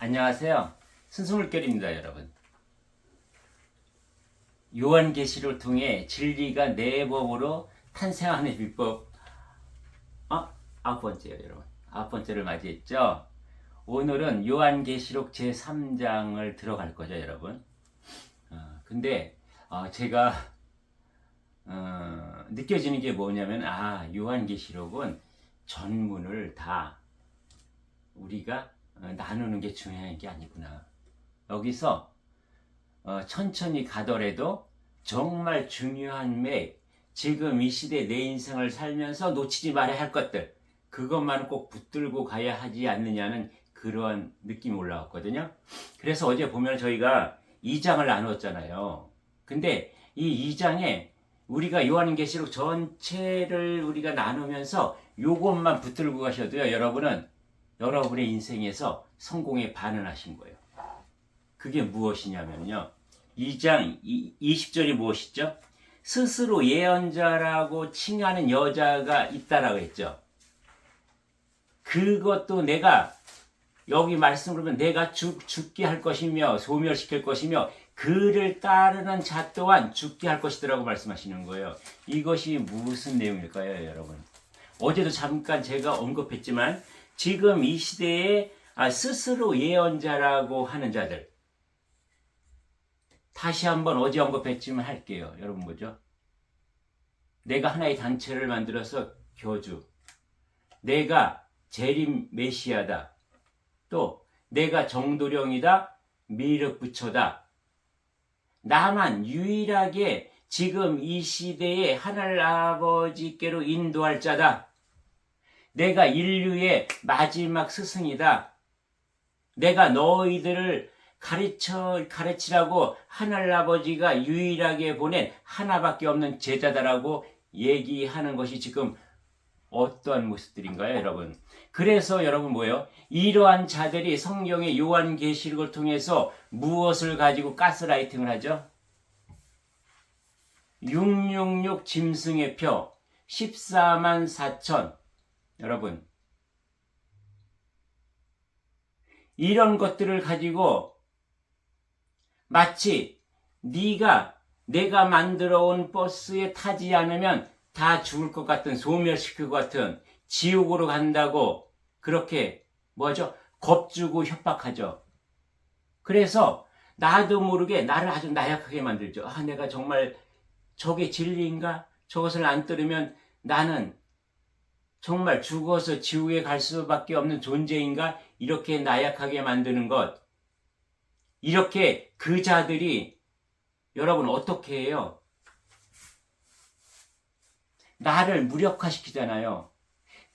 안녕하세요. 순수물결입니다, 여러분. 요한계시를 통해 진리가 내 법으로 탄생하는 비법. 아홉 번째요, 여러분. 아홉 번째를 맞이했죠. 오늘은 요한계시록 제3장을 들어갈 거죠, 여러분. 근데 제가 느껴지는 게 뭐냐면 요한계시록은 전문을 다 우리가 나누는 게 중요한 게 아니구나. 여기서 천천히 가더라도 정말 중요한 지금 이 시대 내 인생을 살면서 놓치지 말아야 할 것들, 그것만 꼭 붙들고 가야 하지 않느냐는 그런 느낌이 올라왔거든요. 그래서 어제 보면 저희가 2장을 나눴잖아요. 근데 이 2장에 우리가 요한계시록 전체를 우리가 나누면서 요것만 붙들고 가셔도요, 여러분은 여러분의 인생에서 성공에 반응하신 거예요. 그게 무엇이냐면요. 2장 20절이 무엇이죠? 스스로 예언자라고 칭하는 여자가 있다라고 했죠. 그것도 내가 여기 말씀을 보면 내가 죽게 할 것이며 소멸시킬 것이며 그를 따르는 자 또한 죽게 할 것이더라고 말씀하시는 거예요. 이것이 무슨 내용일까요, 여러분? 어제도 잠깐 제가 언급했지만 지금 이 시대에 스스로 예언자라고 하는 자들, 다시 한번 어제 언급했지만 할게요. 여러분 뭐죠? 내가 하나의 단체를 만들어서 교주, 내가 재림 메시아다, 또 내가 정도령이다, 미륵부처다, 나만 유일하게 지금 이 시대에 하늘 아버지께로 인도할 자다, 내가 인류의 마지막 스승이다, 내가 너희들을 가르치라고 하늘아버지가 유일하게 보낸 하나밖에 없는 제자다라고 얘기하는 것이 지금 어떠한 모습들인가요, 여러분? 그래서 여러분 뭐예요? 이러한 자들이 성경의 요한계시록을 통해서 무엇을 가지고 가스라이팅을 하죠? 666 짐승의 표 14만 4천. 여러분, 이런 것들을 가지고 마치 내가 만들어 온 버스에 타지 않으면 다 죽을 것 같은, 소멸시킬 것 같은, 지옥으로 간다고 그렇게 뭐죠? 겁주고 협박하죠. 그래서 나도 모르게 나를 아주 나약하게 만들죠. 내가 정말 저게 진리인가? 저것을 안 들으면 나는 정말 죽어서 지옥에 갈 수밖에 없는 존재인가? 이렇게 나약하게 만드는 것. 이렇게 그 자들이 여러분 어떻게 해요? 나를 무력화시키잖아요.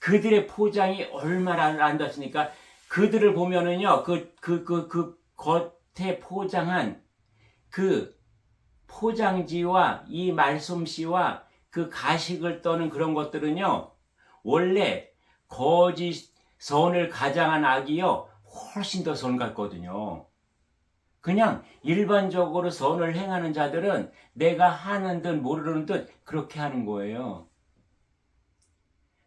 그들의 포장이 얼마나 아름답습니까? 그들을 보면은요, 그 겉에 포장한 그 포장지와 이 말솜씨와 그 가식을 떠는 그런 것들은요, 원래 거짓 선을 가장한 악이요, 훨씬 더 선 같거든요. 그냥 일반적으로 선을 행하는 자들은 내가 하는 듯 모르는 듯 그렇게 하는 거예요.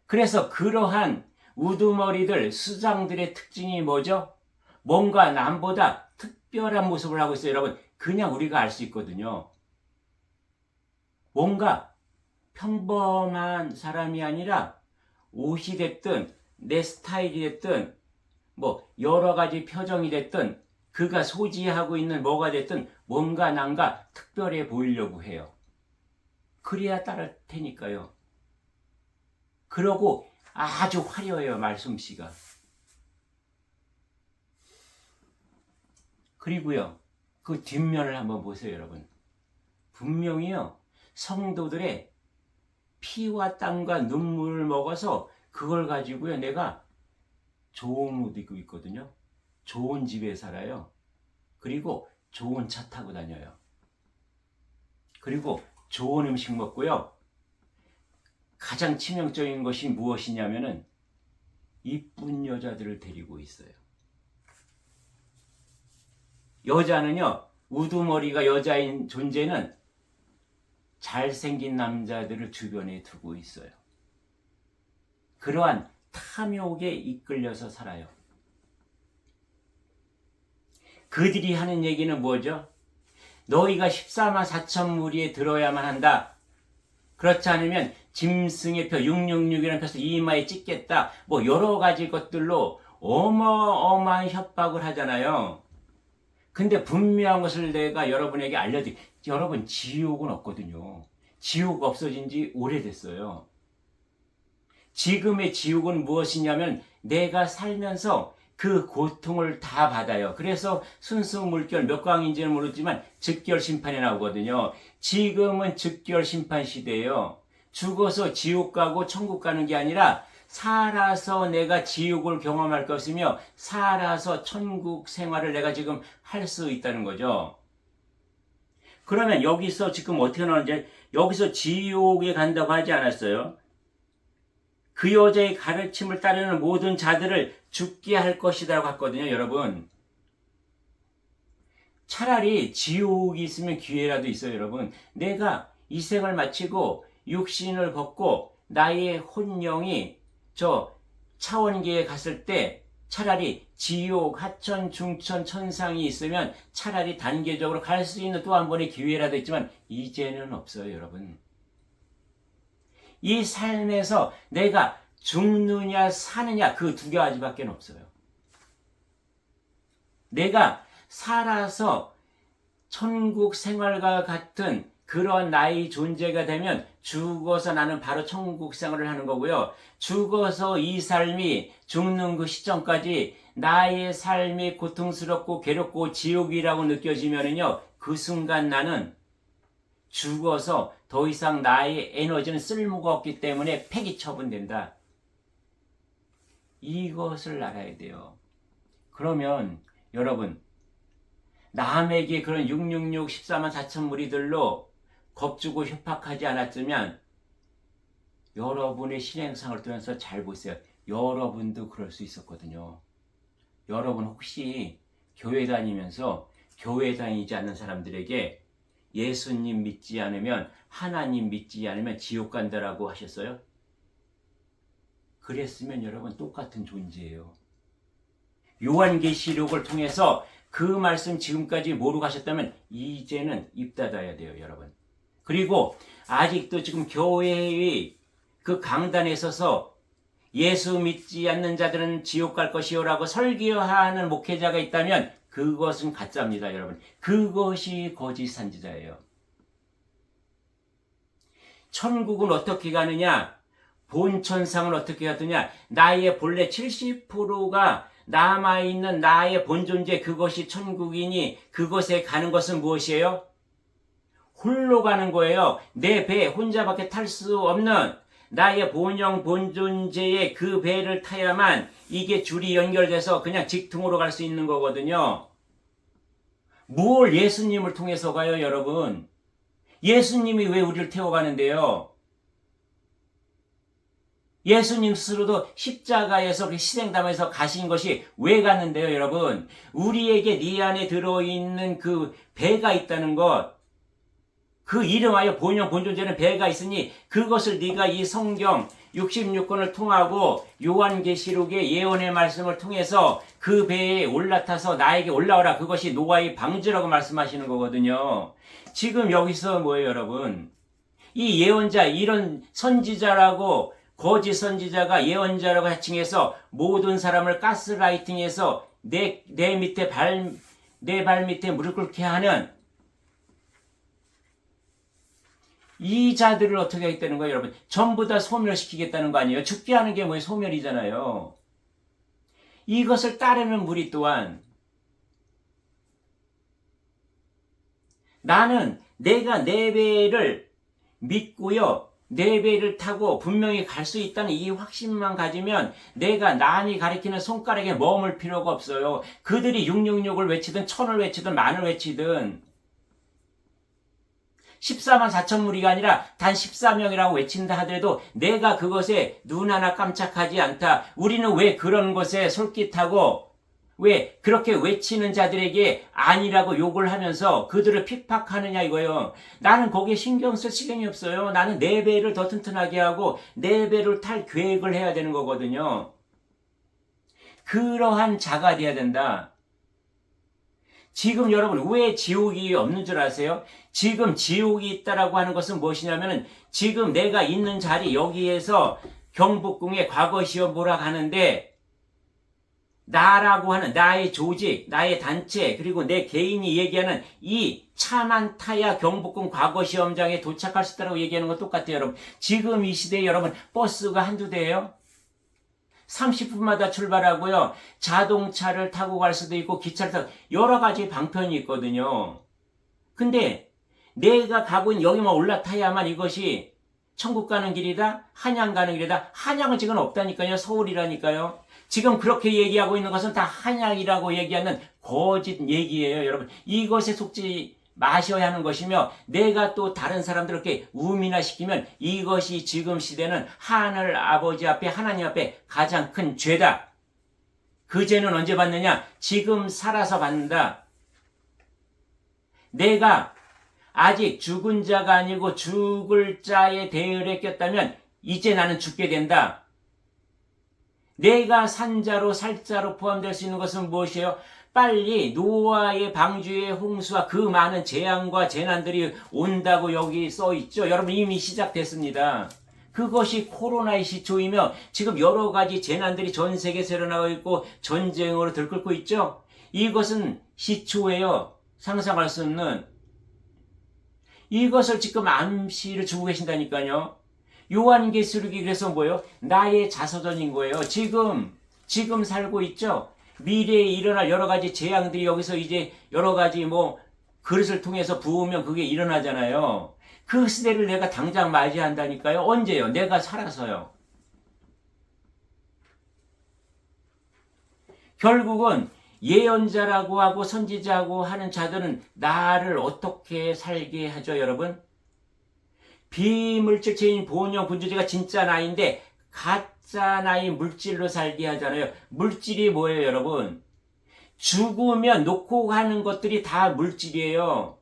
그래서 그러한 우두머리들, 수장들의 특징이 뭐죠? 뭔가 남보다 특별한 모습을 하고 있어요, 여러분. 그냥 우리가 알 수 있거든요. 뭔가 평범한 사람이 아니라 옷이 됐든 내 스타일이 됐든 뭐 여러 가지 표정이 됐든 그가 소지하고 있는 뭐가 됐든 뭔가 난가 특별해 보이려고 해요. 그래야 따를 테니까요. 그러고 아주 화려해요, 말솜씨가. 그리고요, 그 뒷면을 한번 보세요, 여러분. 분명히요, 성도들의 피와 땀과 눈물을 먹어서 그걸 가지고요, 내가 좋은 옷 입고 있거든요. 좋은 집에 살아요. 그리고 좋은 차 타고 다녀요. 그리고 좋은 음식 먹고요. 가장 치명적인 것이 무엇이냐면은 이쁜 여자들을 데리고 있어요. 여자는요, 우두머리가 여자인 존재는 잘생긴 남자들을 주변에 두고 있어요. 그러한 탐욕에 이끌려서 살아요. 그들이 하는 얘기는 뭐죠? 너희가 14만 4천 무리에 들어야만 한다. 그렇지 않으면 짐승의 표 666이라는 표에서 이마에 찍겠다. 뭐 여러 가지 것들로 어마어마한 협박을 하잖아요. 근데 분명한 것을 내가 여러분에게 여러분, 지옥은 없거든요. 지옥 없어진 지 오래됐어요. 지금의 지옥은 무엇이냐면 내가 살면서 그 고통을 다 받아요. 그래서 순수 물결 몇 강인지는 모르지만 즉결 심판이 나오거든요. 지금은 즉결 심판 시대예요. 죽어서 지옥 가고 천국 가는 게 아니라 살아서 내가 지옥을 경험할 것이며 살아서 천국 생활을 내가 지금 할 수 있다는 거죠. 그러면 여기서 지금 어떻게 나오는지, 여기서 지옥에 간다고 하지 않았어요? 그 여자의 가르침을 따르는 모든 자들을 죽게 할 것이라고 했거든요, 여러분. 차라리 지옥이 있으면 기회라도 있어요, 여러분. 내가 이 생을 마치고 육신을 벗고 나의 혼령이 저 차원계에 갔을 때 차라리 지옥, 하천, 중천, 천상이 있으면 차라리 단계적으로 갈 수 있는 또 한 번의 기회라도 있지만 이제는 없어요, 여러분. 이 삶에서 내가 죽느냐 사느냐 그 두 가지밖에 없어요. 내가 살아서 천국 생활과 같은 그런 나의 존재가 되면 죽어서 나는 바로 천국 생활을 하는 거고요. 죽어서 이 삶이 죽는 그 시점까지 나의 삶이 고통스럽고 괴롭고 지옥이라고 느껴지면은요, 그 순간 나는 죽어서 더 이상 나의 에너지는 쓸모가 없기 때문에 폐기 처분된다. 이것을 알아야 돼요. 그러면 여러분, 남에게 그런 666, 14만 4천 무리들로 겁주고 협박하지 않았으면 여러분의 신행상을 통해서 잘 보세요. 여러분도 그럴 수 있었거든요. 여러분 혹시 교회 다니면서 교회 다니지 않는 사람들에게 예수님 믿지 않으면, 하나님 믿지 않으면 지옥 간다라고 하셨어요? 그랬으면 여러분 똑같은 존재예요. 요한계시록을 통해서 그 말씀 지금까지 모르고 가셨다면 이제는 입 닫아야 돼요, 여러분. 그리고 아직도 지금 교회의 그 강단에 서서 예수 믿지 않는 자들은 지옥 갈 것이요라고 설교하는 목회자가 있다면 그것은 가짜입니다, 여러분. 그것이 거짓 선지자예요. 천국은 어떻게 가느냐? 본천상은 어떻게 가느냐? 나의 본래 70%가 남아있는 나의 본존재, 그것이 천국이니 그것에 가는 것은 무엇이에요? 홀로 가는 거예요. 내 배 혼자밖에 탈 수 없는 나의 본영 본존재의 그 배를 타야만 이게 줄이 연결돼서 그냥 직통으로 갈 수 있는 거거든요. 뭘 예수님을 통해서 가요, 여러분? 예수님이 왜 우리를 태워가는데요? 예수님 스스로도 십자가에서 희생당해서 가신 것이 왜 갔는데요, 여러분? 우리에게 네 안에 들어있는 그 배가 있다는 것, 그 이름하여 본영 본존재는 배가 있으니 그것을 네가 이 성경 66권을 통하고 요한계시록의 예언의 말씀을 통해서 그 배에 올라타서 나에게 올라오라. 그것이 노아의 방주라고 말씀하시는 거거든요. 지금 여기서 뭐예요, 여러분? 이 예언자, 이런 선지자라고 거짓 선지자가 예언자라고 하칭해서 모든 사람을 가스라이팅해서 내 발 밑에 무릎 꿇게 하는 이 자들을 어떻게 하겠다는 거예요, 여러분? 전부 다 소멸시키겠다는 거 아니에요? 죽게 하는 게 뭐예요? 소멸이잖아요. 이것을 따르는 무리 또한 나는 내가 내 배를 믿고요, 내 배를 타고 분명히 갈 수 있다는 이 확신만 가지면 내가 남이 가리키는 손가락에 머물 필요가 없어요. 그들이 666을 외치든 1000을 외치든 10,000을 외치든 14만 4천 무리가 아니라 단 14명이라고 외친다 하더라도 내가 그것에 눈 하나 깜짝하지 않다. 우리는 왜 그런 것에 솔깃하고 왜 그렇게 외치는 자들에게 아니라고 욕을 하면서 그들을 핍박하느냐 이거예요. 나는 거기에 신경 쓸 시간이 없어요. 나는 내 배를 더 튼튼하게 하고 내 배를 탈 계획을 해야 되는 거거든요. 그러한 자가 돼야 된다. 지금 여러분 왜 지옥이 없는 줄 아세요? 지금 지옥이 있다라고 하는 것은 무엇이냐면은 지금 내가 있는 자리 여기에서 경복궁에 과거 시험 보러 가는데 나라고 하는 나의 조직, 나의 단체, 그리고 내 개인이 얘기하는 이 차만 타야 경복궁 과거 시험장에 도착할 수 있다고 얘기하는 건 똑같아요, 여러분. 지금 이 시대에 여러분 버스가 한두 대예요. 30분마다 출발하고요. 자동차를 타고 갈 수도 있고 기차를 타고 여러 가지 방편이 있거든요. 근데 내가 가고 있는 여기만 올라타야만 이것이 천국 가는 길이다? 한양 가는 길이다? 한양은 지금 없다니까요. 서울이라니까요. 지금 그렇게 얘기하고 있는 것은 다 한양이라고 얘기하는 거짓 얘기예요, 여러분. 이것에 속지 마셔야 하는 것이며 내가 또 다른 사람들에게 우민화시키면 이것이 지금 시대는 하늘 아버지 앞에 하나님 앞에 가장 큰 죄다. 그 죄는 언제 받느냐? 지금 살아서 받는다. 내가 아직 죽은 자가 아니고 죽을 자의 대열에 꼈다면 이제 나는 죽게 된다. 내가 산자로 살자로 포함될 수 있는 것은 무엇이에요? 빨리 노아의 방주의 홍수와 그 많은 재앙과 재난들이 온다고 여기 써 있죠. 여러분 이미 시작됐습니다. 그것이 코로나의 시초이며 지금 여러 가지 재난들이 전 세계에서 일어나고 있고 전쟁으로 들끓고 있죠. 이것은 시초예요. 상상할 수 없는. 이것을 지금 암시를 주고 계신다니까요. 요한계시록이 그래서 뭐예요? 나의 자서전인 거예요. 지금 살고 있죠. 미래에 일어날 여러 가지 재앙들이 여기서 이제 여러 가지 그릇을 통해서 부으면 그게 일어나잖아요. 그 시대를 내가 당장 맞이한다니까요. 언제요? 내가 살아서요. 결국은 예언자라고 하고 선지자라고 하는 자들은 나를 어떻게 살게 하죠, 여러분? 비물질체인 본영 분주제가 진짜 나인데 가짜 나인 물질로 살게 하잖아요. 물질이 뭐예요, 여러분? 죽으면 놓고 가는 것들이 다 물질이에요.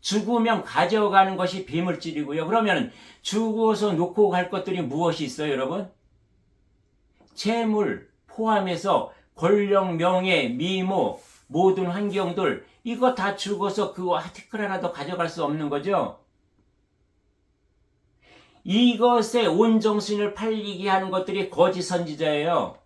죽으면 가져가는 것이 비물질이고요. 그러면 죽어서 놓고 갈 것들이 무엇이 있어요, 여러분? 재물 포함해서 권력, 명예, 미모, 모든 환경들 이거 다 죽어서 그 아티클 하나도 가져갈 수 없는 거죠. 이것에 온 정신을 팔리게 하는 것들이 거짓 선지자예요.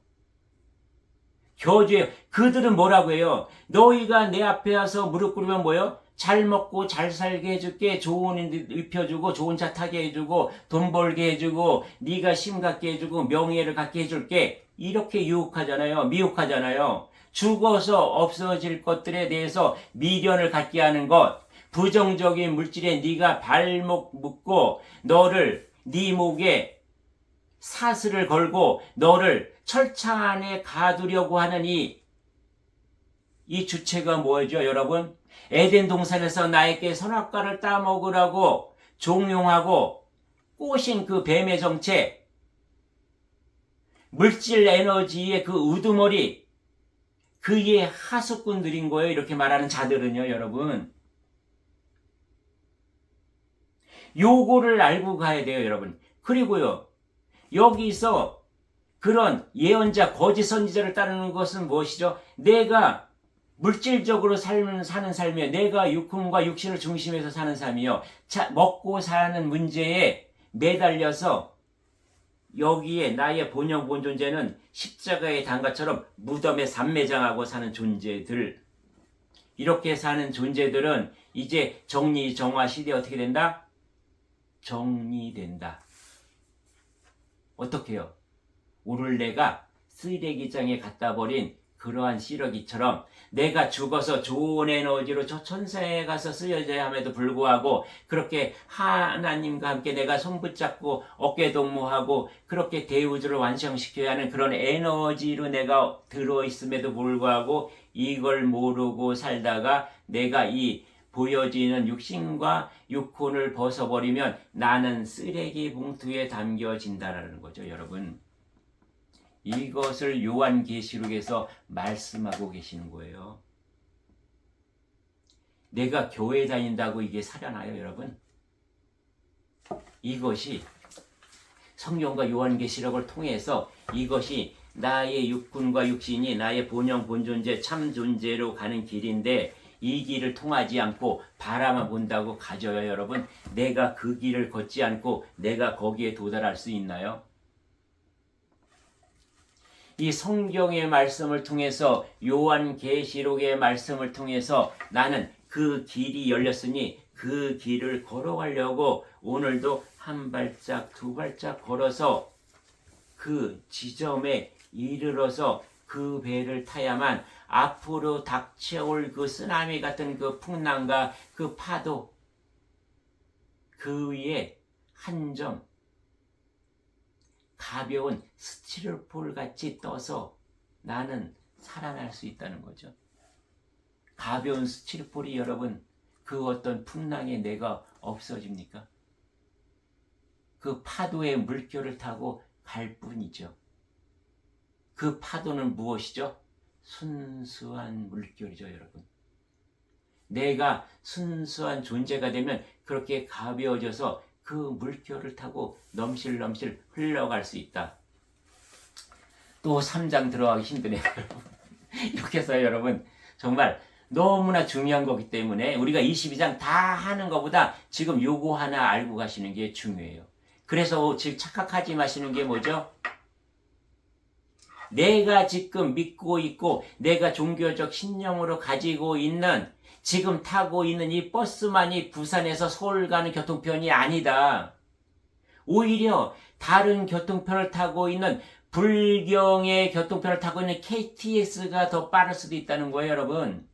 교주예요. 그들은 뭐라고 해요? 너희가 내 앞에 와서 무릎 꿇으면 뭐예요? 잘 먹고 잘 살게 해줄게, 좋은 옷 입혀주고 좋은 차 타게 해주고 돈 벌게 해주고 네가 심 갖게 해주고 명예를 갖게 해줄게. 이렇게 유혹하잖아요. 미혹하잖아요. 죽어서 없어질 것들에 대해서 미련을 갖게 하는 것, 부정적인 물질에 네가 발목 묶고 너를 네 목에 사슬을 걸고 너를 철창 안에 가두려고 하는 이 주체가 뭐죠, 여러분? 에덴 동산에서 나에게 선악과를 따먹으라고 종용하고 꼬신 그 뱀의 정체, 물질 에너지의 그 우두머리, 그의 하수꾼들인 거예요. 이렇게 말하는 자들은요, 여러분. 요거를 알고 가야 돼요, 여러분. 그리고요, 여기서 그런 예언자, 거짓 선지자를 따르는 것은 무엇이죠? 내가 물질적으로 사는 삶이에요. 내가 육흥과 육신을 중심해서 사는 삶이요. 먹고 사는 문제에 매달려서 여기에 나의 본영 본존재는 십자가에 단 것처럼 무덤에 산매장하고 사는 존재들, 이렇게 사는 존재들은 이제 정리 정화 시대에 어떻게 된다? 정리된다. 어떻게 해요? 오를내가 쓰레기장에 갖다 버린 그러한 시러기처럼 내가 죽어서 좋은 에너지로 저 천사에 가서 쓰여져야 함에도 불구하고 그렇게 하나님과 함께 내가 손붙잡고 어깨동무하고 그렇게 대우주를 완성시켜야 하는 그런 에너지로 내가 들어있음에도 불구하고 이걸 모르고 살다가 내가 이 보여지는 육신과 육혼을 벗어버리면 나는 쓰레기 봉투에 담겨진다라는 거죠, 여러분. 이것을 요한계시록에서 말씀하고 계시는 거예요. 내가 교회 다닌다고 이게 살아나요, 여러분? 이것이 성경과 요한계시록을 통해서 이것이 나의 육군과 육신이 나의 본영 본존재 참 존재로 가는 길인데 이 길을 통하지 않고 바라만 본다고 가져요, 여러분? 내가 그 길을 걷지 않고 내가 거기에 도달할 수 있나요? 이 성경의 말씀을 통해서 요한계시록의 말씀을 통해서 나는 그 길이 열렸으니 그 길을 걸어가려고 오늘도 한 발짝 두 발짝 걸어서 그 지점에 이르러서 그 배를 타야만 앞으로 닥쳐올 그 쓰나미 같은 그 풍랑과 그 파도 그 위에 한 점 가벼운 스티로폴 같이 떠서 나는 살아날 수 있다는 거죠. 가벼운 스티로폴이 여러분 그 어떤 풍랑에 내가 없어집니까? 그 파도의 물결을 타고 갈 뿐이죠. 그 파도는 무엇이죠? 순수한 물결이죠, 여러분. 내가 순수한 존재가 되면 그렇게 가벼워져서 그 물결을 타고 넘실넘실 흘러갈 수 있다. 또 3장 들어가기 힘드네요, 여러분. 이렇게 해서 여러분 정말 너무나 중요한 거기 때문에 우리가 22장 다 하는 것보다 지금 요거 하나 알고 가시는 게 중요해요. 그래서 지금 착각하지 마시는 게 뭐죠? 내가 지금 믿고 있고 내가 종교적 신념으로 가지고 있는 지금 타고 있는 이 버스만이 부산에서 서울 가는 교통편이 아니다. 오히려 다른 교통편을 타고 있는 불경의 교통편을 타고 있는 KTX가 더 빠를 수도 있다는 거예요, 여러분.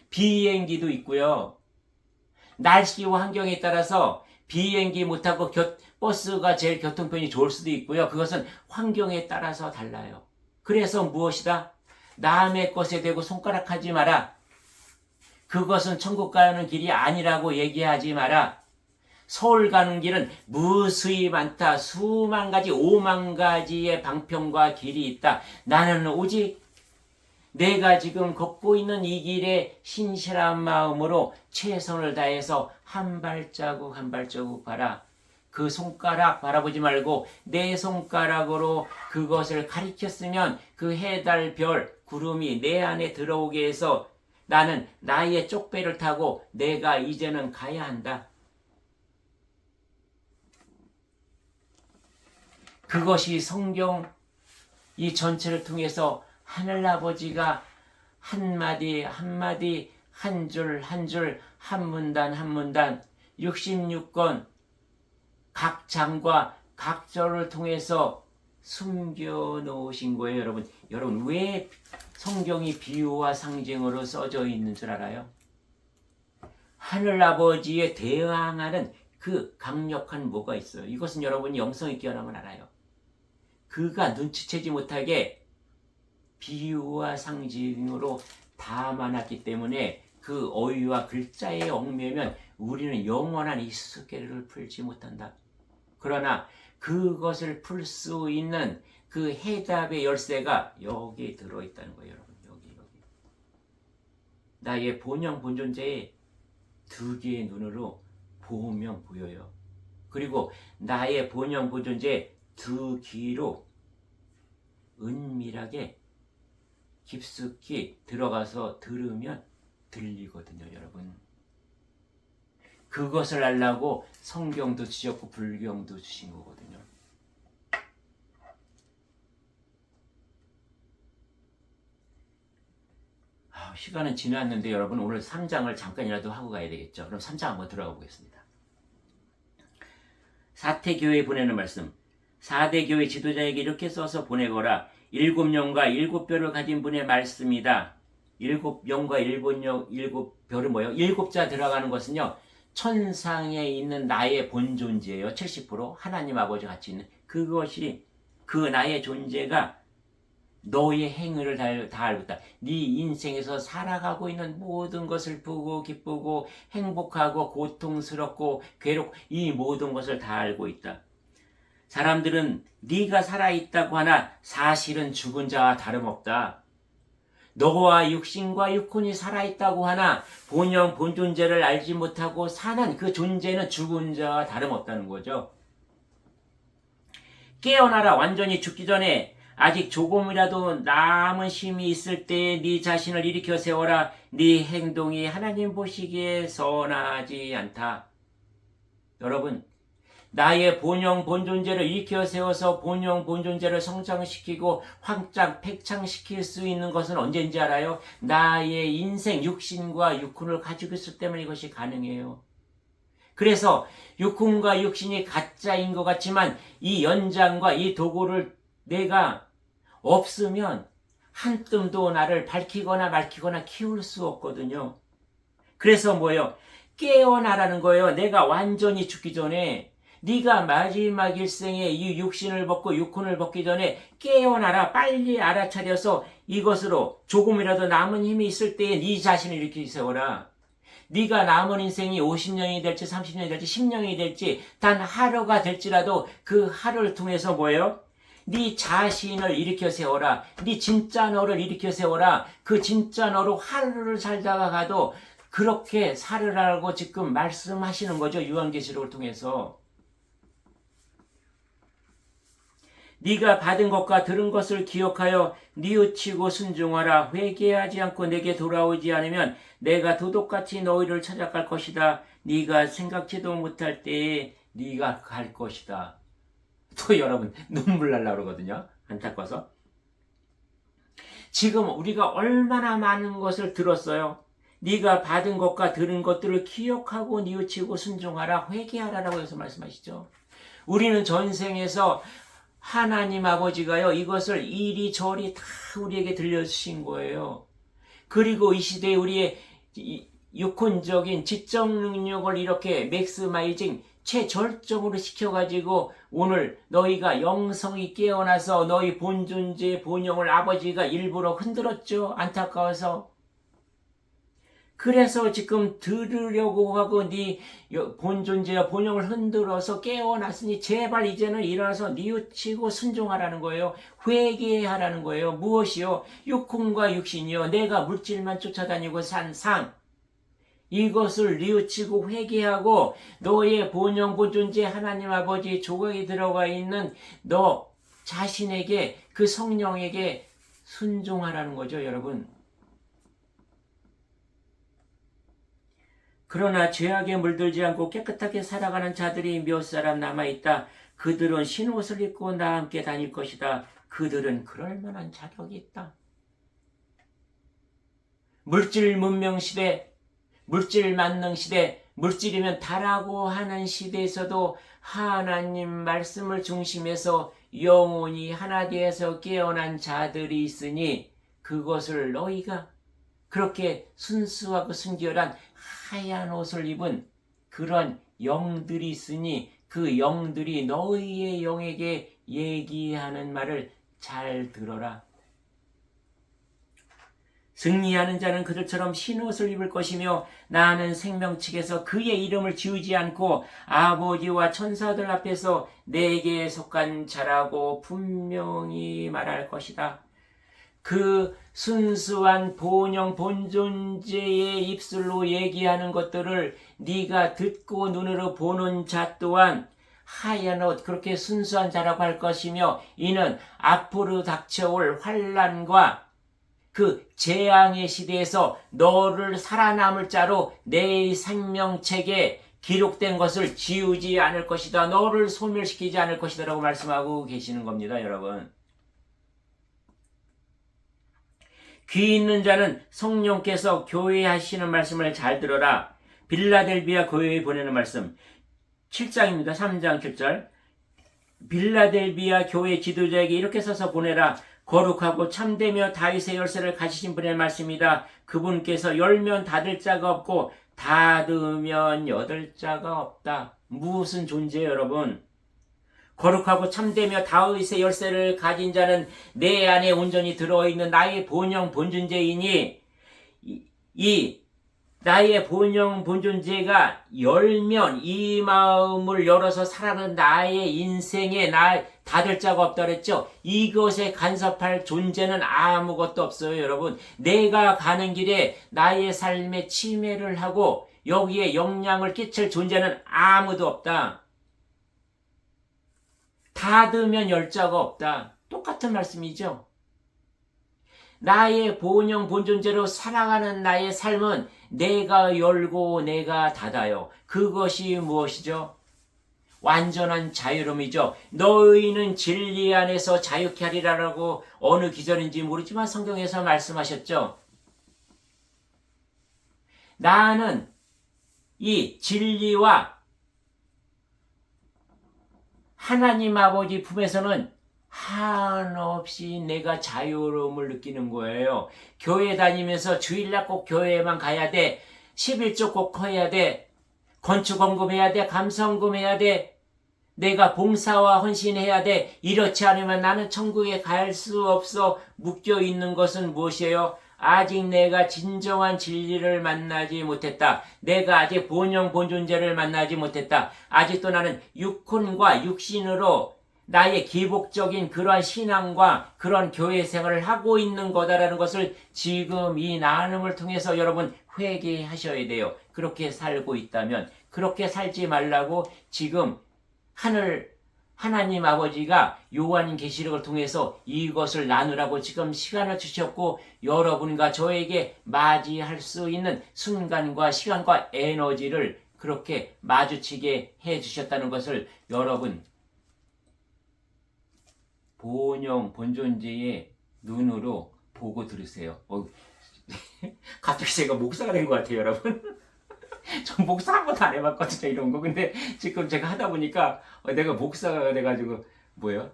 비행기도 있고요. 날씨와 환경에 따라서 비행기 못하고 버스가 제일 교통편이 좋을 수도 있고요. 그것은 환경에 따라서 달라요. 그래서 무엇이다? 남의 것에 대고 손가락하지 마라. 그것은 천국 가는 길이 아니라고 얘기하지 마라. 서울 가는 길은 무수히 많다. 수만 가지, 5만 가지의 방편과 길이 있다. 나는 오직 내가 지금 걷고 있는 이 길에 신실한 마음으로 최선을 다해서 한 발자국 한 발자국 봐라. 그 손가락 바라보지 말고 내 손가락으로 그것을 가리켰으면 그 해, 달, 별, 구름이 내 안에 들어오게 해서 나는 나의 쪽배를 타고 내가 이제는 가야 한다. 그것이 성경 이 전체를 통해서 하늘아버지가 한마디 한마디 한 줄 한 줄 한 문단 한 문단 66권 각 장과 각 절을 통해서 숨겨놓으신 거예요, 여러분. 여러분 왜 성경이 비유와 상징으로 써져 있는 줄 알아요? 하늘아버지에 대항하는 그 강력한 뭐가 있어요. 이것은 여러분이 영성이 뛰어나면 알아요. 그가 눈치채지 못하게 비유와 상징으로 담아놨기 때문에 그 어휘와 글자에 얽매면 우리는 영원한 이 수수께끼를 풀지 못한다. 그러나 그것을 풀 수 있는 그 해답의 열쇠가 여기 들어있다는 거예요, 여러분. 여기. 나의 본영 본존재의 두 개의 눈으로 보면 보여요. 그리고 나의 본영 본존재의 두 귀로 은밀하게 깊숙이 들어가서 들으면 들리거든요, 여러분. 그것을 알라고 성경도 주셨고 불경도 주신 거거든요. 시간은 지났는데 여러분 오늘 3장을 잠깐이라도 하고 가야 되겠죠. 그럼 3장 한번 들어가 보겠습니다. 사태교회에 보내는 말씀. 4대 교회 지도자에게 이렇게 써서 보내거라. 7영과 7뼈를 가진 분의 말씀이다. 7영과 7뼈는 뭐예요? 7자 들어가는 것은요. 천상에 있는 나의 본존재예요. 70% 하나님 아버지 같이 있는 그것이 그 나의 존재가 너의 행위를 다 알고 있다. 네 인생에서 살아가고 있는 모든 것을 보고 기쁘고 행복하고 고통스럽고 괴롭고 이 모든 것을 다 알고 있다. 사람들은 네가 살아있다고 하나 사실은 죽은 자와 다름없다. 너와 육신과 육혼이 살아있다고 하나 본영 본존재를 알지 못하고 사는 그 존재는 죽은 자와 다름없다는 거죠. 깨어나라. 완전히 죽기 전에 아직 조금이라도 남은 힘이 있을 때에 네 자신을 일으켜 세워라. 네 행동이 하나님 보시기에 선하지 않다. 여러분, 나의 본영 본존재를 일으켜 세워서 본영 본존재를 성장시키고 확장 팽창시킬 수 있는 것은 언제인지 알아요? 나의 인생 육신과 육훈을 가지고 있을 때만 이것이 가능해요. 그래서 육훈과 육신이 가짜인 것 같지만 이 연장과 이 도구를 내가 없으면 한 뜸도 나를 밝히거나 말히거나 키울 수 없거든요. 그래서 뭐예요? 깨어나라는 거예요. 내가 완전히 죽기 전에, 네가 마지막 일생에 이 육신을 벗고 육혼을 벗기 전에 깨어나라. 빨리 알아차려서 이것으로 조금이라도 남은 힘이 있을 때에 네 자신을 이렇게 세워라. 네가 남은 인생이 50년이 될지 30년이 될지 10년이 될지 단 하루가 될지라도 그 하루를 통해서 뭐예요? 네 자신을 일으켜 세워라. 네 진짜 너를 일으켜 세워라. 그 진짜 너로 하루를 살다가 가도 그렇게 살으라고 지금 말씀하시는 거죠. 요한계시록을 통해서. 네가 받은 것과 들은 것을 기억하여 뉘우치고 순종하라. 회개하지 않고 내게 돌아오지 않으면 내가 도둑같이 너희를 찾아갈 것이다. 네가 생각지도 못할 때에 네가 갈 것이다. 또 여러분 눈물 날라 그러거든요. 안타까워서. 지금 우리가 얼마나 많은 것을 들었어요. 네가 받은 것과 들은 것들을 기억하고 뉘우치고 순종하라. 회개하라라고 해서 말씀하시죠. 우리는 전생에서 하나님 아버지가요, 이것을 이리저리 다 우리에게 들려주신 거예요. 그리고 이 시대에 우리의 육혼적인 지적 능력을 이렇게 맥스마이징 최절정으로 시켜가지고 오늘 너희가 영성이 깨어나서 너희 본존재 본영을 아버지가 일부러 흔들었죠. 안타까워서. 그래서 지금 들으려고 하고 네 본존재와 본영을 흔들어서 깨어났으니 제발 이제는 일어나서 뉘우치고 순종하라는 거예요. 회개하라는 거예요. 무엇이요? 육혼과 육신이요. 내가 물질만 쫓아다니고 산 상. 이것을 뉘우치고 회개하고 너의 본영 본존재 하나님 아버지 조각이 들어가 있는 너 자신에게 그 성령에게 순종하라는 거죠, 여러분. 그러나 죄악에 물들지 않고 깨끗하게 살아가는 자들이 몇 사람 남아있다. 그들은 흰옷을 입고 나와 함께 다닐 것이다. 그들은 그럴 만한 자격이 있다. 물질 문명 시대, 물질 만능 시대, 물질이면 다라고 하는 시대에서도 하나님 말씀을 중심해서 영혼이 하나 되어서 깨어난 자들이 있으니 그것을 너희가 그렇게 순수하고 순결한 하얀 옷을 입은 그런 영들이 있으니 그 영들이 너희의 영에게 얘기하는 말을 잘 들어라. 승리하는 자는 그들처럼 흰옷을 입을 것이며 나는 생명측에서 그의 이름을 지우지 않고 아버지와 천사들 앞에서 내게 속한 자라고 분명히 말할 것이다. 그 순수한 본영 본존재의 입술로 얘기하는 것들을 네가 듣고 눈으로 보는 자 또한 하얀 옷 그렇게 순수한 자라고 할 것이며 이는 앞으로 닥쳐올 환난과 그 재앙의 시대에서 너를 살아남을 자로 내 생명책에 기록된 것을 지우지 않을 것이다. 너를 소멸시키지 않을 것이다 라고 말씀하고 계시는 겁니다, 여러분. 귀 있는 자는 성령께서 교회에 하시는 말씀을 잘 들어라. 빌라델비아 교회에 보내는 말씀 7장입니다. 3장 7절. 빌라델비아 교회 지도자에게 이렇게 써서 보내라. 거룩하고 참되며 다윗의 열쇠를 가지신 분의 말씀이다. 그분께서 열면 닫을 자가 없고 닫으면 여덟 자가 없다. 무슨 존재예요, 여러분? 거룩하고 참되며 다윗의 열쇠를 가진 자는 내 안에 온전히 들어있는 나의 본영 본존재이니 이 나의 본영 본존재가 열면 이 마음을 열어서 살아가는 나의 인생에 나 닫을 자가 없다 그랬죠. 이것에 간섭할 존재는 아무것도 없어요, 여러분. 내가 가는 길에 나의 삶에 침해를 하고 여기에 영향을 끼칠 존재는 아무도 없다. 닫으면 열 자가 없다. 똑같은 말씀이죠. 나의 본영 본존재로 살아가는 나의 삶은 내가 열고 내가 닫아요. 그것이 무엇이죠? 완전한 자유로움이죠. 너희는 진리 안에서 자유케 하리라라고 어느 기절인지 모르지만 성경에서 말씀하셨죠. 나는 이 진리와 하나님 아버지 품에서는 한없이 내가 자유로움을 느끼는 거예요. 교회 다니면서 주일날 꼭 교회에만 가야 돼. 11조 꼭 해야 돼. 건축원금 해야 돼. 감사원금 해야 돼. 내가 봉사와 헌신해야 돼. 이렇지 않으면 나는 천국에 갈 수 없어. 묶여 있는 것은 무엇이에요? 아직 내가 진정한 진리를 만나지 못했다. 내가 아직 본영 본존재를 만나지 못했다. 아직도 나는 육혼과 육신으로 나의 기복적인 그러한 신앙과 그런 교회 생활을 하고 있는 거다라는 것을 지금 이 나눔을 통해서 여러분 회개하셔야 돼요. 그렇게 살고 있다면 그렇게 살지 말라고 지금 하나님 아버지가 요한계시록을 통해서 이것을 나누라고 지금 시간을 주셨고 여러분과 저에게 맞이할 수 있는 순간과 시간과 에너지를 그렇게 마주치게 해주셨다는 것을 여러분 본영 본존재의 눈으로 보고 들으세요. 갑자기 제가 목사가 된 것 같아요, 여러분. 전 목사 한 번도 안 해봤거든요, 이런 거. 근데 지금 제가 하다 보니까 내가 목사가 돼가지고 뭐예요?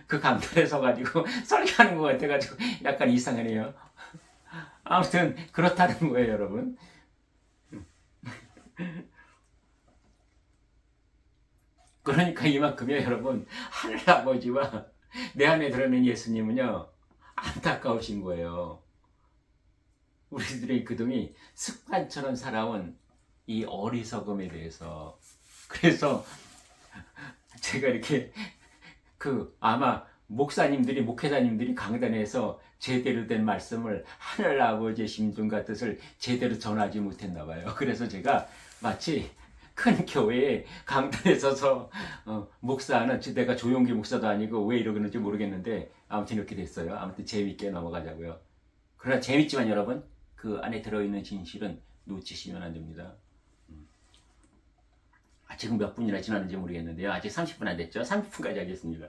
그 강단에 서가지고 설교하는 것 같아가지고 약간 이상하네요. 아무튼 그렇다는 거예요, 여러분. 그러니까 이만큼이요, 여러분. 하늘아버지와 내 안에 들어있는 예수님은요, 안타까우신 거예요. 우리들의 그동이 습관처럼 살아온 이 어리석음에 대해서. 그래서 제가 이렇게 아마 목회자님들이 강단에서 제대로 된 말씀을 하늘 아버지의 심중과 뜻을 제대로 전하지 못했나 봐요. 그래서 제가 마치 큰 교회에 강단에 서서 목사는 내가 조용기 목사도 아니고 왜 이러는지 모르겠는데 아무튼 이렇게 됐어요. 아무튼 재밌게 넘어가자고요. 그러나 재밌지만 여러분 그 안에 들어있는 진실은 놓치시면 안 됩니다. 지금 몇 분이나 지났는지 모르겠는데요. 아직 30분 안 됐죠? 30분까지 하겠습니다.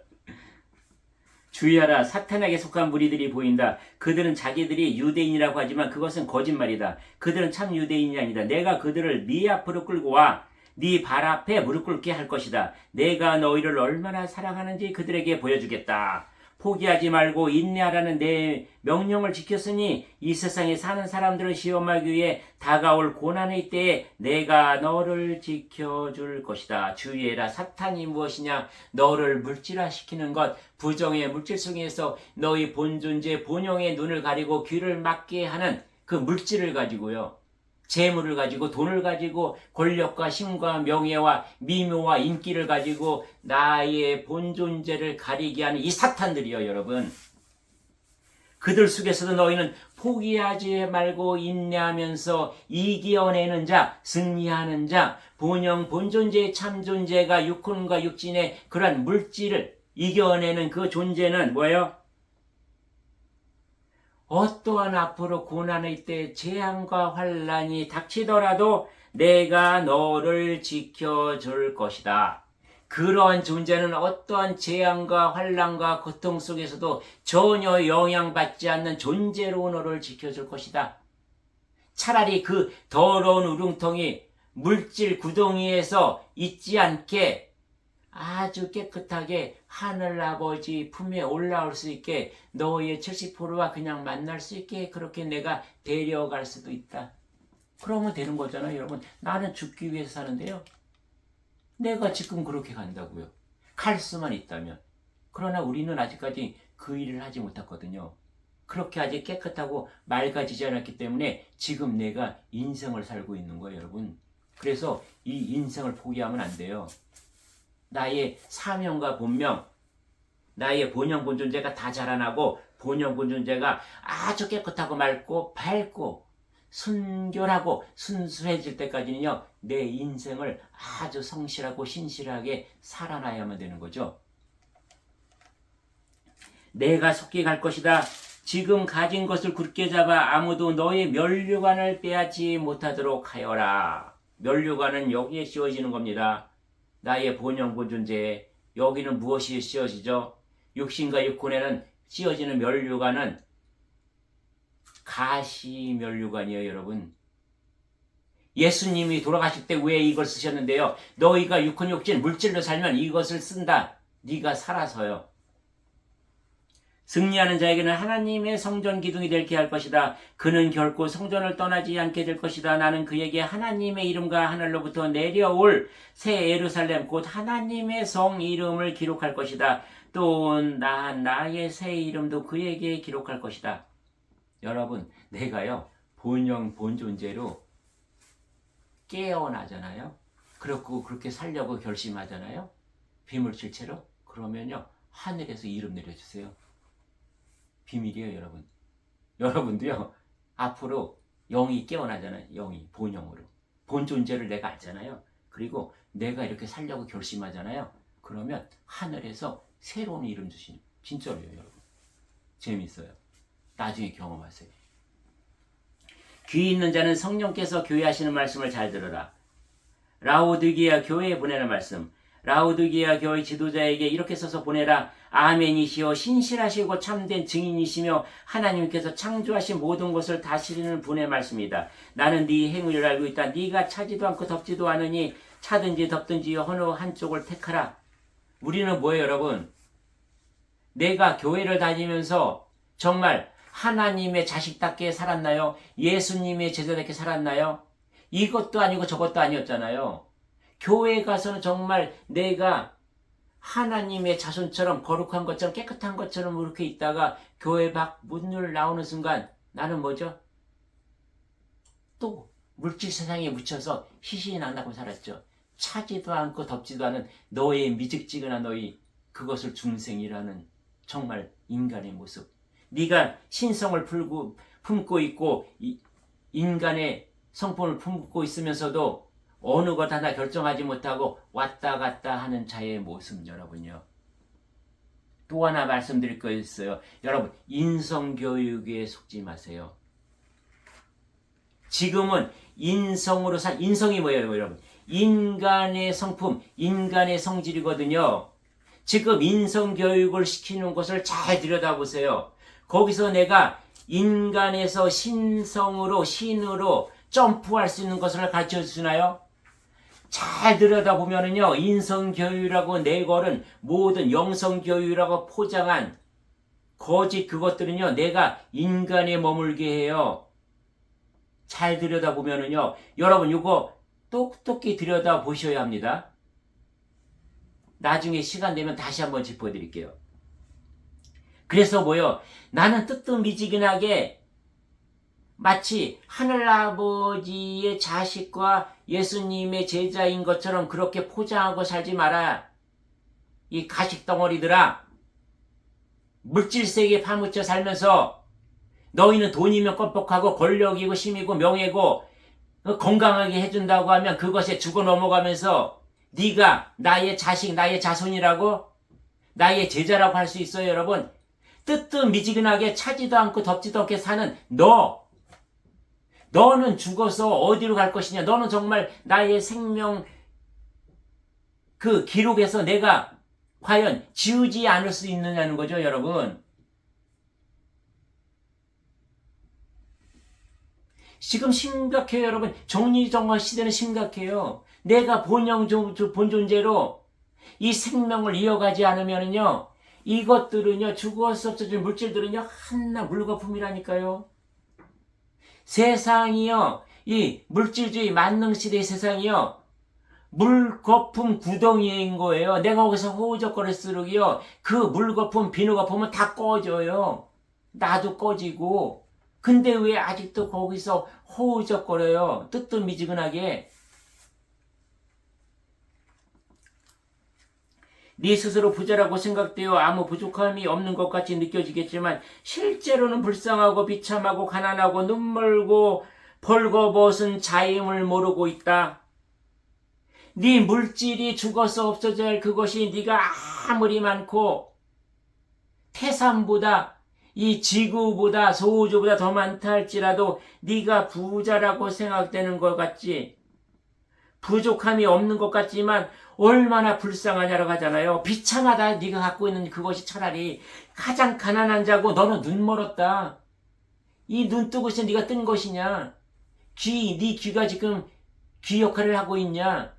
주의하라. 사탄에게 속한 무리들이 보인다. 그들은 자기들이 유대인이라고 하지만 그것은 거짓말이다. 그들은 참 유대인이 아니다. 내가 그들을 네 앞으로 끌고 와 네 발 앞에 무릎 꿇게 할 것이다. 내가 너희를 얼마나 사랑하는지 그들에게 보여주겠다. 포기하지 말고 인내하라는 내 명령을 지켰으니 이 세상에 사는 사람들을 시험하기 위해 다가올 고난의 때에 내가 너를 지켜줄 것이다. 주의해라. 사탄이 무엇이냐? 너를 물질화시키는 것, 부정의 물질 속에서 너희 본존재 본영의 눈을 가리고 귀를 막게 하는 그 물질을 가지고요. 재물을 가지고 돈을 가지고 권력과 힘과 명예와 미모와 인기를 가지고 나의 본존재를 가리게 하는 이 사탄들이요, 여러분. 그들 속에서도 너희는 포기하지 말고 인내하면서 이겨내는 자, 승리하는 자, 본영 본존재의 참존재가 육혼과 육신의 그러한 물질을 이겨내는 그 존재는 뭐예요? 어떠한 앞으로 고난의 때 재앙과 환난이 닥치더라도 내가 너를 지켜줄 것이다. 그러한 존재는 어떠한 재앙과 환난과 고통 속에서도 전혀 영향받지 않는 존재로 너를 지켜줄 것이다. 차라리 그 더러운 우렁텅이 물질 구덩이에서 있지 않게 아주 깨끗하게 하늘아버지 품에 올라올 수 있게 너의 70%와 그냥 만날 수 있게 그렇게 내가 데려갈 수도 있다. 그러면 되는 거잖아요, 여러분. 나는 죽기 위해서 사는데요. 내가 지금 그렇게 간다고요. 갈 수만 있다면. 그러나 우리는 아직까지 그 일을 하지 못했거든요. 그렇게 아직 깨끗하고 맑아지지 않았기 때문에 지금 내가 인생을 살고 있는 거예요, 여러분. 그래서 이 인생을 포기하면 안 돼요. 나의 사명과 본명, 나의 본영 본존재가 다 자라나고 본영 본존재가 아주 깨끗하고 맑고 밝고 순결하고 순수해질 때까지는요, 내 인생을 아주 성실하고 신실하게 살아나야만 되는 거죠. 내가 속히 갈 것이다. 지금 가진 것을 굳게 잡아 아무도 너의 면류관을 빼앗지 못하도록 하여라. 면류관은 여기에 씌워지는 겁니다. 나의 본영본 존재. 여기는 무엇이 씌워지죠? 육신과 육혼에는 씌워지는 면류관은 가시 면류관이에요, 여러분. 예수님이 돌아가실 때 왜 이걸 쓰셨는데요? 너희가 육혼 육신 물질로 살면 이것을 쓴다. 네가 살아서요. 승리하는 자에게는 하나님의 성전 기둥이 될게 할 것이다. 그는 결코 성전을 떠나지 않게 될 것이다. 나는 그에게 하나님의 이름과 하늘로부터 내려올 새 예루살렘 곧 하나님의 성 이름을 기록할 것이다. 또 나의 새 이름도 그에게 기록할 것이다. 여러분, 내가요 본영 본존재로 깨어나잖아요. 그렇고 그렇게 살려고 결심하잖아요. 비물질체로. 그러면요 하늘에서 이름 내려주세요. 비밀이에요, 여러분. 여러분도요 앞으로 영이 깨어나잖아요. 영이 본영으로 본존재를 내가 알잖아요. 그리고 내가 이렇게 살려고 결심하잖아요. 그러면 하늘에서 새로운 이름 주시는, 진짜로요, 여러분. 재밌어요. 나중에 경험하세요. 귀 있는 자는 성령께서 교회하시는 말씀을 잘 들어라. 라오디게아 교회에 보내는 말씀. 라오디게아 교회 지도자에게 이렇게 써서 보내라. 아멘이시여 신실하시고 참된 증인이시며 하나님께서 창조하신 모든 것을 다스리는 분의 말씀이다. 나는 네 행위를 알고 있다. 네가 차지도 않고 덥지도 않으니 차든지 덥든지 어느 한쪽을 택하라. 우리는 뭐예요, 여러분? 내가 교회를 다니면서 정말 하나님의 자식답게 살았나요? 예수님의 제자답게 살았나요? 이것도 아니고 저것도 아니었잖아요. 교회에 가서는 정말 내가 하나님의 자손처럼 거룩한 것처럼 깨끗한 것처럼 이렇게 있다가 교회 밖 문을 나오는 순간 나는 뭐죠? 또 물질 세상에 묻혀서 희희낙낙하고 살았죠. 차지도 않고 덥지도 않은 너의 미직지근한 너희, 그것을 중생이라는 정말 인간의 모습. 네가 신성을 품고 있고 인간의 성품을 품고 있으면서도 어느 것 하나 결정하지 못하고 왔다 갔다 하는 자의 모습, 여러분요. 또 하나 말씀드릴 거 있어요. 여러분, 인성교육에 속지 마세요. 지금은 인성이 뭐예요, 여러분? 인간의 성품, 인간의 성질이거든요. 지금 인성교육을 시키는 것을 잘 들여다보세요. 거기서 내가 인간에서 신성으로, 신으로 점프할 수 있는 것을 가르쳐 주나요? 잘 들여다보면은요, 인성교육이라고 내걸은 모든 영성교육이라고 포장한 거짓 그것들은요, 내가 인간에 머물게 해요. 잘 들여다보면은요, 여러분, 이거 똑똑히 들여다보셔야 합니다. 나중에 시간 되면 다시 한번 짚어드릴게요. 그래서 뭐요? 나는 뜨뜻미지근하게 마치 하늘아버지의 자식과 예수님의 제자인 것처럼 그렇게 포장하고 살지 마라. 이 가식덩어리들아, 물질세계에 파묻혀 살면서 너희는 돈이면 껌뻑하고 권력이고 힘이고 명예고 건강하게 해준다고 하면 그것에 죽어 넘어가면서 네가 나의 자식, 나의 자손이라고, 나의 제자라고 할 수 있어요, 여러분. 뜨뜻미지근하게 차지도 않고 덥지도 않게 사는 너는 죽어서 어디로 갈 것이냐? 너는 정말 나의 생명 그 기록에서 내가 과연 지우지 않을 수 있느냐는 거죠, 여러분. 지금 심각해요, 여러분. 정리정화 시대는 심각해요. 내가 본존재로 이 생명을 이어가지 않으면요, 이것들은요, 죽을 수 없어질 물질들은요, 하나 물거품이라니까요. 세상이요, 이 물질주의 만능시대의 세상이요, 물거품 구덩이인 거예요. 내가 거기서 호우적거릴수록요, 그 물거품, 비누거품은 다 꺼져요. 나도 꺼지고. 근데 왜 아직도 거기서 호우적거려요? 뜨뜻미지근하게. 네 스스로 부자라고 생각되어 아무 부족함이 없는 것 같이 느껴지겠지만 실제로는 불쌍하고 비참하고 가난하고 눈멀고 벌거벗은 자임을 모르고 있다. 네 물질이 죽어서 없어져야 할 그것이 네가 아무리 많고 태산보다 이 지구보다 소우주보다 더 많다 할지라도 네가 부자라고 생각되는 것 같지, 부족함이 없는 것 같지만 얼마나 불쌍하냐라고 하잖아요. 비참하다. 네가 갖고 있는 그것이 차라리 가장 가난한 자고 너는 눈 멀었다. 이 눈 뜨고 있어 네가 뜬 것이냐? 네 귀가 지금 귀 역할을 하고 있냐?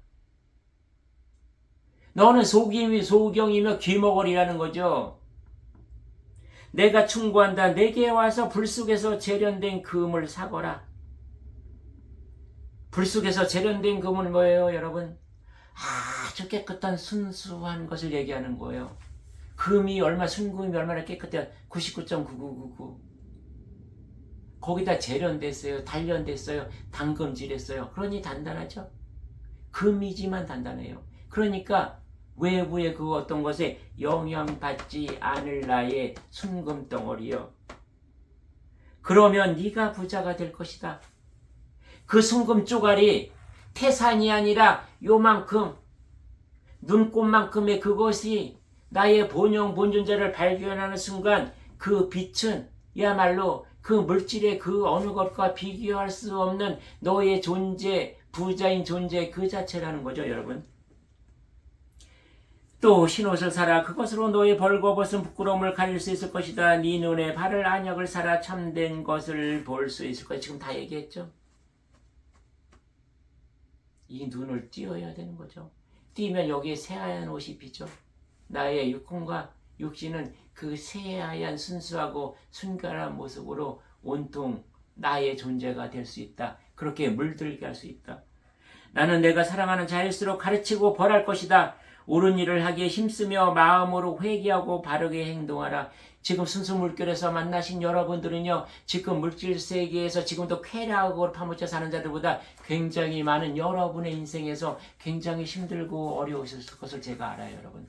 너는 소경이며 귀머거리라는 거죠. 내가 충고한다. 내게 와서 불 속에서 재련된 금을 사거라. 불 속에서 재련된 금은 뭐예요, 여러분? 아주 깨끗한 순수한 것을 얘기하는 거예요. 순금이 얼마나 깨끗해요. 99.9999. 거기다 재련됐어요. 단련됐어요. 당금질했어요. 그러니 단단하죠. 금이지만 단단해요. 그러니까 외부의 그 어떤 것에 영향받지 않을 나의 순금 덩어리요. 그러면 네가 부자가 될 것이다. 그 순금 쪼가리 태산이 아니라 요만큼 눈꽃만큼의 그것이 나의 본영 본존재를 발견하는 순간 그 빛은 야말로 그 물질의 그 어느 것과 비교할 수 없는 너의 존재, 부자인 존재 그 자체라는 거죠, 여러분. 또 흰옷을 사라. 그것으로 너의 벌거벗은 부끄러움을 가릴 수 있을 것이다. 네 눈에 바를 안약을 사라. 참된 것을 볼 수 있을 것이다. 지금 다 얘기했죠. 이 눈을 띄어야 되는 거죠. 띄면 여기에 새하얀 옷이 비죠. 나의 육혼과 육신은 그 새하얀 순수하고 순결한 모습으로 온통 나의 존재가 될 수 있다. 그렇게 물들게 할 수 있다. 나는 내가 사랑하는 자일수록 가르치고 벌할 것이다. 옳은 일을 하기에 힘쓰며 마음으로 회개하고 바르게 행동하라. 지금 순수 물결에서 만나신 여러분들은요, 지금 물질 세계에서 지금도 쾌락으로 파묻혀 사는 자들보다 굉장히 많은 여러분의 인생에서 굉장히 힘들고 어려우셨을 것을 제가 알아요, 여러분.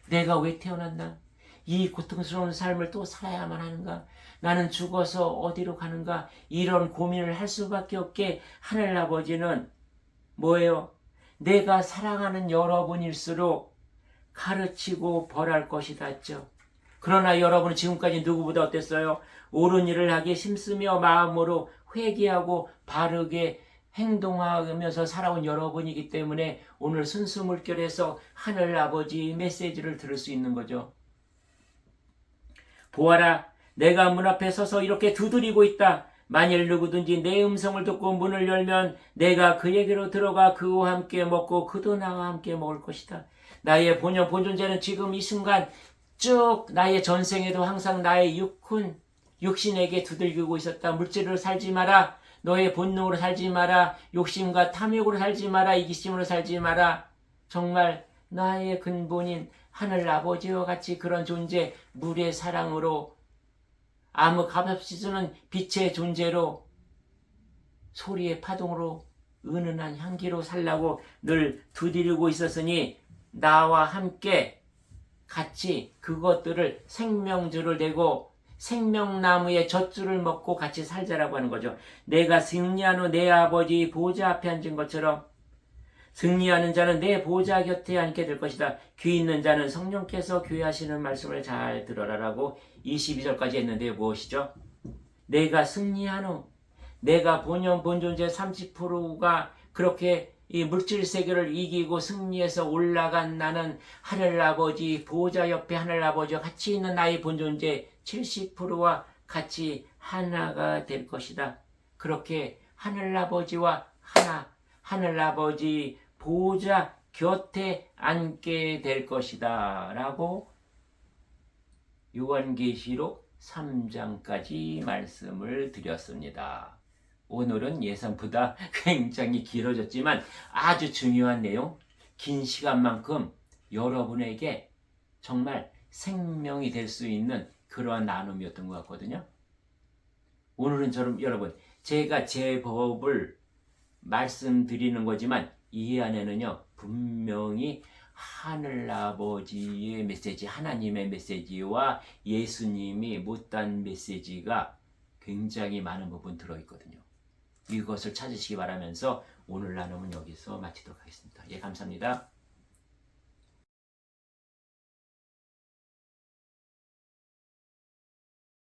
내가 왜 태어났나? 이 고통스러운 삶을 또 살아야만 하는가? 나는 죽어서 어디로 가는가? 이런 고민을 할 수밖에 없게 하늘아버지는 뭐예요? 내가 사랑하는 여러분일수록 가르치고 벌할 것이다 했죠. 그러나 여러분은 지금까지 누구보다 어땠어요? 옳은 일을 하기에 힘쓰며 마음으로 회개하고 바르게 행동하면서 살아온 여러분이기 때문에 오늘 순수 물결에서 하늘 아버지 메시지를 들을 수 있는 거죠. 보아라, 내가 문 앞에 서서 이렇게 두드리고 있다. 만일 누구든지 내 음성을 듣고 문을 열면 내가 그에게로 들어가 그와 함께 먹고 그도 나와 함께 먹을 것이다. 나의 본존재는 지금 이 순간 쭉 나의 전생에도 항상 나의 육신에게 두들기고 있었다. 물질로 살지 마라. 너의 본능으로 살지 마라. 욕심과 탐욕으로 살지 마라. 이기심으로 살지 마라. 정말 나의 근본인 하늘 아버지와 같이 그런 존재, 물의 사랑으로 아무 값없이 쓰는 빛의 존재로 소리의 파동으로 은은한 향기로 살라고 늘 두드리고 있었으니 나와 함께 같이 그것들을 생명줄을 내고 생명나무의 젖줄을 먹고 같이 살자라고 하는 거죠. 내가 승리한 후 내 아버지 보좌 앞에 앉은 것처럼 승리하는 자는 내 보좌 곁에 앉게 될 것이다. 귀 있는 자는 성령께서 교회하시는 말씀을 잘 들어라라고 22절까지 했는데 무엇이죠? 내가 승리한 후 내가 본존재 30%가 그렇게 이 물질 세계를 이기고 승리해서 올라간 나는 하늘아버지 보좌 옆에 하늘아버지와 같이 있는 나의 본존재 70%와 같이 하나가 될 것이다. 그렇게 하늘아버지와 하늘아버지 보좌 곁에 앉게 될 것이다 라고 요한계시록 3장까지 말씀을 드렸습니다. 오늘은 예상보다 굉장히 길어졌지만 아주 중요한 내용, 긴 시간만큼 여러분에게 정말 생명이 될 수 있는 그러한 나눔이었던 것 같거든요. 오늘은 여러분, 제가 제 법을 말씀드리는 거지만 이 안에는요, 분명히 하늘아버지의 메시지, 하나님의 메시지와 예수님이 못한 메시지가 굉장히 많은 부분 들어있거든요. 이것을 찾으시기 바라면서 오늘 나눔은 여기서 마치도록 하겠습니다. 예, 감사합니다.